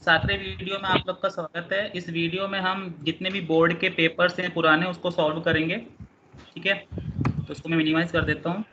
सातवें वीडियो में आप लोग का स्वागत है। इस वीडियो में हम जितने भी बोर्ड के पेपर्स हैं पुराने उसको सॉल्व करेंगे, ठीक है। तो उसको मैं मिनिमाइज कर देता हूँ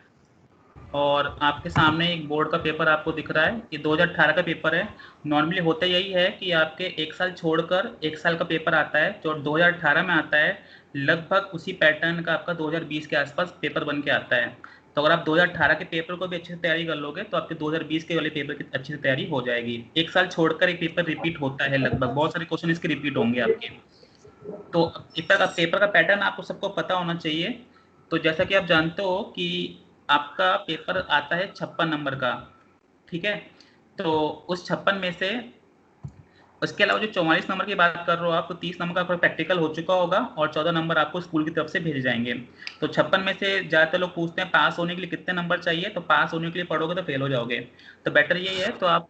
और आपके सामने एक बोर्ड का पेपर आपको दिख रहा है। ये 2018 का पेपर है। नॉर्मली होता यही है कि आपके एक साल छोड़कर एक साल का पेपर आता है जो 2018 में आता है, लगभग उसी पैटर्न का आपका 2020 के आसपास पेपर बन के आता है। तो अगर आप 2018 के पेपर को भी अच्छे से तैयारी कर लोगे तो आपके 2020 के वाले पेपर की अच्छे से तैयारी हो जाएगी। एक साल छोड़कर एक पेपर रिपीट होता है, लगभग बहुत सारे क्वेश्चन इसके रिपीट होंगे आपके। तो पेपर का पैटर्न आपको सबको पता होना चाहिए। तो जैसा कि आप जानते हो कि आपका पेपर आता है 56 नंबर का, ठीक है। तो उस 56 में से उसके अलावा जो 44 नंबर की बात कर रहे हो आप, तो 30 नंबर का आपका प्रैक्टिकल हो चुका होगा और 14 नंबर आपको स्कूल की तरफ से भेजे जाएंगे। तो 56 में से ज़्यादातर लोग पूछते हैं पास होने के लिए कितने नंबर चाहिए, तो पास होने के लिए पढ़ोगे तो फेल हो जाओगे। तो बेटर यही है, तो आप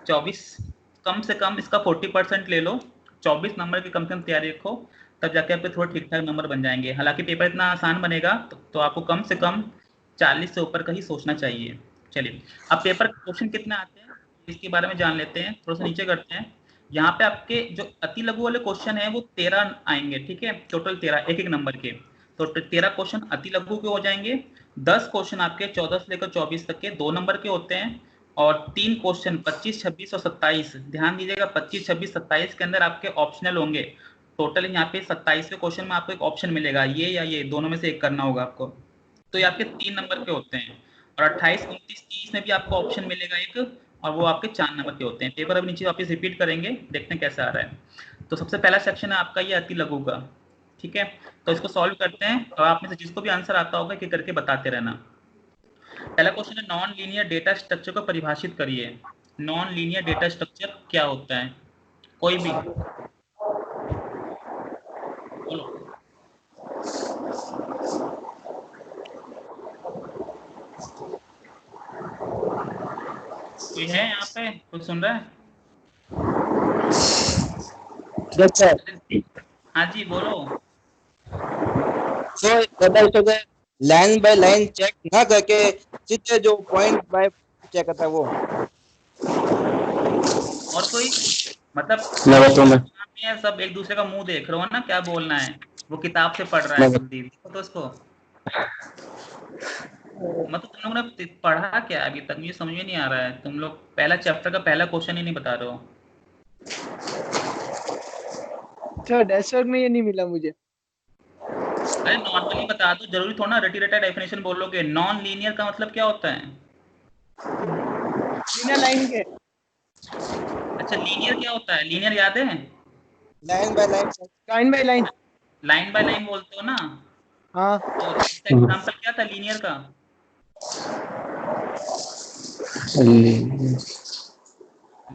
24 कम से कम इसका 40% ले लो, 24 नंबर की कम से कम तैयारी रखो, तब जाके आपके थोड़े ठीक ठाक नंबर बन जाएंगे। हालांकि पेपर इतना आसान बनेगा तो आपको कम से कम 40 से ऊपर का ही सोचना चाहिए। चलिए, अब पेपर क्वेश्चन कितने आते हैं इसके बारे में जान लेते हैं। थोड़ा सा नीचे करते हैं। यहाँ पे आपके जो अति लघु वाले क्वेश्चन है वो 13 आएंगे, ठीक है। टोटल 13 एक एक नंबर के। तो 13 क्वेश्चन अति लघु के हो जाएंगे। 10 क्वेश्चन आपके 14 से लेकर 24 तक के 2 नंबर के होते हैं। और 3 क्वेश्चन 25, 26 और 27, ध्यान दीजिएगा 25, 26, 27 के अंदर आपके ऑप्शनल होंगे। टोटल यहाँ पे 27वें क्वेश्चन में आपको एक ऑप्शन मिलेगा, ये या ये दोनों में से एक करना होगा आपको। तो ये आपके 3 नंबर के होते हैं। और 28, 29, 30 में भी आपको ऑप्शन मिलेगा एक, और वो आपके 4 नंबर के होते हैं। पेपर अब नीचे वापस रिपीट करेंगे, देखते हैं कैसा आ रहा है। तो सबसे पहला सेक्शन है आपका ये अति लघु का, ठीक है। तो इसको सॉल्व करते हैं और आप में से जिसको भी आंसर आता होगा कि करके बताते रहना। पहला क्वेश्चन है नॉन लीनियर डेटा स्ट्रक्चर को परिभाषित करिए। नॉन लीनियर डेटा स्ट्रक्चर क्या होता है, कोई भी बोलो। कोई है यहाँ पे, कोई सुन रहा है? हाँ जी बोलो। तो लाइन बाय लाइन चेक ना करके सीधे जो पॉइंट बाय चेक करता है वो। और कोई मतलब सब एक दूसरे का मुंह देख रहे हो ना, क्या बोलना है। वो किताब से पढ़ रहा है कुलदीप, तो उसको मतलब तुम लोगों ने पढ़ा क्या अभी तक, मुझे समझ में नहीं आ रहा है। तुम लोग पहला चैप्टर का पहला क्वेश्चन ही नहीं बता रहे हो। सर डैशबोर्ड में ये नहीं मिला मुझे। अरे नॉर्मली बता दो, जरूरी थोड़ा ना रटी रटा डेफिनेशन बोलोगे। नॉन लीनियर का मतलब क्या होता है? बिना लाइन के। अच्छा, लीनियर क्या होता है? लीनियर याद है? Line by line. Line by line. Line by line बोलते हो ना। हाँ। तो इसका एग्जांपल क्या था लीनियर का?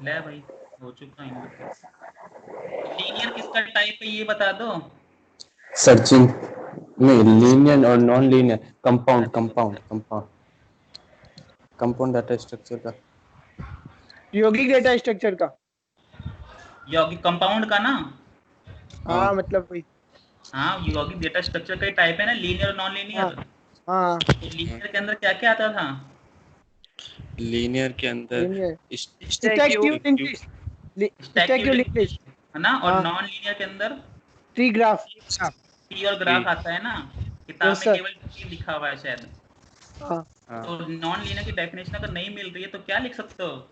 ले भाई, हो चुका है इनका। लीनियर किसका टाइप है ये बता दो। सर्चिंग नहीं, लीनियर और non linear, compound data structure का, यौगिक डेटा स्ट्रक्चर का। यौगिक कंपाउंड का ना। हाँ मतलब वही। हाँ, यौगिक डेटा स्ट्रक्चर का टाइप है ना, लीनियर और नॉन लीनियर। हाँ। तो लीनियर के अंदर क्या क्या आता था? लीनियर के अंदर स्टैक्यू लिंक्ड है ना। और नॉन लीनियर के अंदर ट्री ग्राफ। ट्री और ग्राफ आता है ना। किताब में केवल ट्री लिखा हुआ है शायद। तो नॉन लीनियर की डेफिनेशन अगर नहीं मिल रही है तो क्या लिख सकते हो?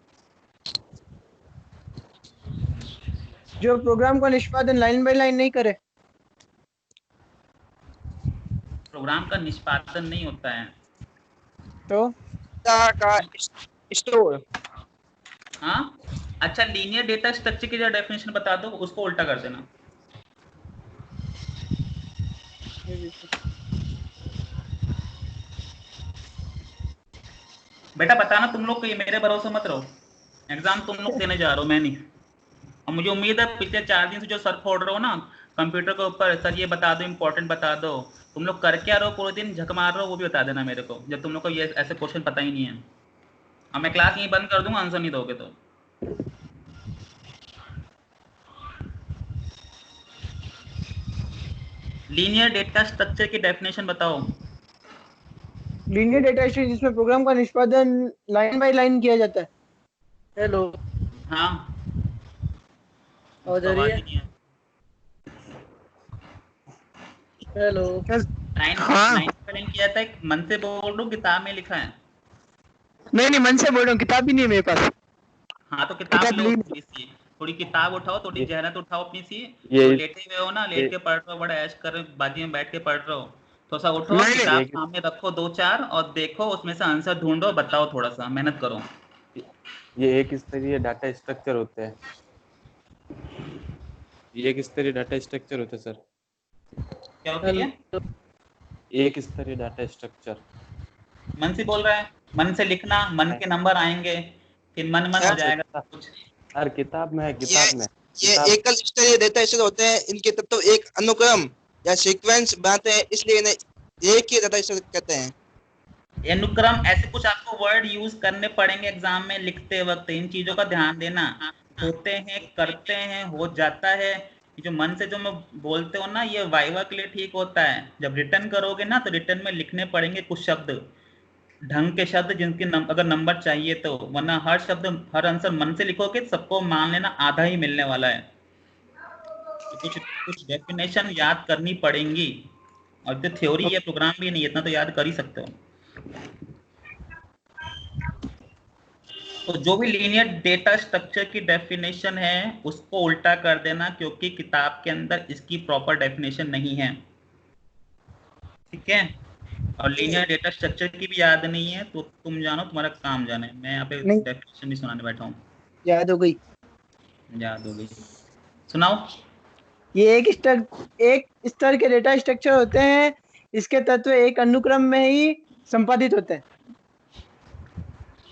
जो प्रोग्राम का निष्पादन लाइन बाय लाइन नहीं करे। प्रोग्राम का निष्पादन नहीं होता है तो का स्टोर। हाँ। अच्छा, लीनियर डेटा स्ट्रक्चर की जो डेफिनेशन बता दो उसको उल्टा कर देना। बेटा बताना तुम लोग को, ये मेरे भरोसे मत रहो। एग्जाम तुम लोग देने जा रहे हो, मैं नहीं। और मुझे उम्मीद है पिछले 4 दिन से जो सर फोड़ रहे हो ना कंप्यूटर के ऊपर, सर ये बता दो, इंपॉर्टेंट बता दो, तुम लोग कर क्या रहे हो पूरे दिन, झक मार रहे हो, वो भी बता देना मेरे को, जब तुम लोग को ये ऐसे क्वेश्चन पता ही नहीं है। अब मैं क्लास यहीं बंद कर दूंगा आंसर नहीं दोगे तो। लीनियर डेटा स्ट्रक्चर की डेफिनेशन बताओ। लीनियर डेटा स्ट्रक्चर जिसमें प्रोग्राम का निष्पादन लाइन बाय लाइन किया जाता है। हेलो। हाँ, और उसको आवाज ही नहीं है। हेलो। लाइन हाँ। लाइन पे लाइन किया था, एक मन से बोल रहा हूँ, किताब में लिखा है। नहीं मन से बोल रहा हूँ, किताब भी नहीं है मेरे पास। हाँ तो किताब किताब लो ली थोड़ी सी, थोड़ी किताब उठाओ, थोड़ी ये जहरत उठाओ अपनी सी। ये तो लेटे हुए हो ना, ये लेट के पढ़ रहे हो, बड़ा ऐश कर बाजी में बैठ के पढ़ रहे हो, थोड़ा सा उठो, नहीं किताब ये सामने रखो 2-4 और देखो, उसमें से आंसर ढूंढो, बताओ, थोड़ा सा मेहनत करो। ये एक स्तरीय डाटा स्ट्रक्चर होते हैं। ये एक स्तरीय डाटा स्ट्रक्चर होते हैं सर। क्या होती है? एक स्तरीय डाटा स्ट्रक्चर। मन से बोल रहा है, मन से लिखना, मन के नंबर आएंगे, फिर मन हो जाएगा कुछ। सर किताब में है, ये किताब में ये किताब। एकल स्तरीय डेटा स्ट्रक्चर होते हैं। इनके तत्व एक अनुक्रम या सीक्वेंस बनाते हैं, इसलिए इन्हें एक ही डेटा स्ट्रक्चर कहते हैं। अनुक्रम, ऐसे कुछ आपको वर्ड यूज करने पड़ेंगे एग्जाम में लिखते वक्त, इन चीजों का ध्यान देना। होते हैं, करते हैं, हो जाता है, ये जो मन से जो मैं बोलते हो ना, ये वाइवा के लिए ठीक होता है। जब रिटर्न करोगे ना, तो रिटर्न में लिखने पड़ेंगे कुछ शब्द, ढंग के शब्द, जिनके अगर नंबर चाहिए तो, वरना हर शब्द, हर आंसर मन से लिखोगे तो सबको मान लेना आधा ही मिलने वाला है। तो कुछ कुछ डेफिनेशन याद करनी पड़ेंगी, और जो थ्योरी है, प्रोग्राम भी नहीं, इतना तो याद कर ही सकते हो। तो जो भी लीनियर डेटा स्ट्रक्चर की डेफिनेशन है, उसको उल्टा कर देना, क्योंकि किताब के अंदर इसकी प्रॉपर डेफिनेशन नहीं है, ठीक है। और लीनियर डेटा स्ट्रक्चर की भी याद नहीं है, तो तुम जानो, तुम्हारा काम जाने, मैं यहाँ पे नहीं डेफिनेशन नहीं सुनाने बैठा हूँ। याद हो गई। याद हो गई, सुनाओ। ये एक स्तर के डेटा स्ट्रक्चर होते हैं। इसके तत्व एक अनुक्रम में ही संपादित होते हैं।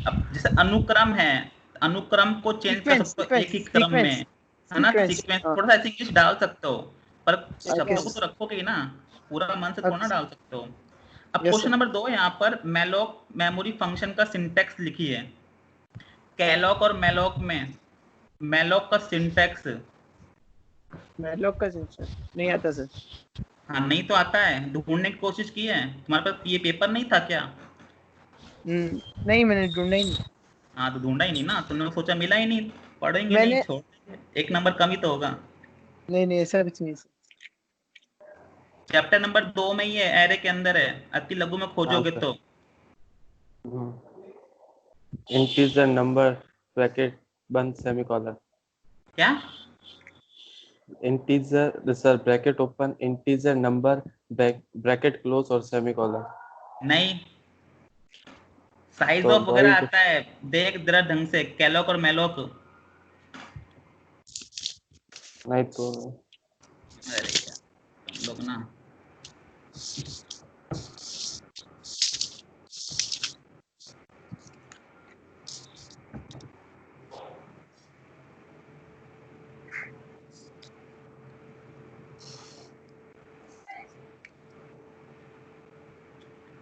अब जैसे अनुक्रम है, अनुक्रम को चेंज कर सीक्वेंस सकते हो एक ही क्रम में, सीक्वेंस है ना। सीक्वेंस। सीक्वेंस हाँ थोड़ा सा ऐसे इंग्लिश डाल सकते हो, पर शब्दों को सीक्वेंस। तो रखोगे ही ना, पूरा मन से थोड़ा ना डाल सकते हो। अब यस क्वेश्चन सर। नंबर 2 यहाँ पर, मैलोक मेमोरी फंक्शन का सिंटैक्स लिखिए। कैलॉक और मैलोक में, मैलोक का सिंटैक्स। मैटलॉब का सेंसर नहीं आता सर। हाँ नहीं तो आता है, ढूंढने की कोशिश की है, तुम्हारे पास ये पेपर नहीं था क्या? नहीं मैंने ढूंढा ही नहीं। हाँ तो ढूंढा ही नहीं ना, तुमने सोचा मिला ही नहीं, पढ़ेंगे नहीं, मैंने छोड़ देंगे, एक नंबर कम ही तो होगा। नहीं ऐसा कुछ नहीं सर। चैप्टर नंबर 2 में ही है, एरे के अंदर है, अति लघु में हाँ खोजोगे सर। तो। इंटीजर नंबर ब्रैकेट बंद सेमीकोलन। क्या? Integer sir bracket open, integer number bracket close और सेमीकोलन। नहीं, साइज तो ऑफ वगैरह वही तो। आता है, देख जरा ढंग से, कैलॉक और मैलोक। नहीं तो अरे यार, तुम लोग ना।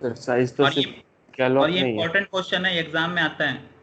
सर साइज तो और सिर्फ ये और कैलॉक ये नहीं है। इंपॉर्टेंट क्वेश्चन है, एग्जाम में आता है।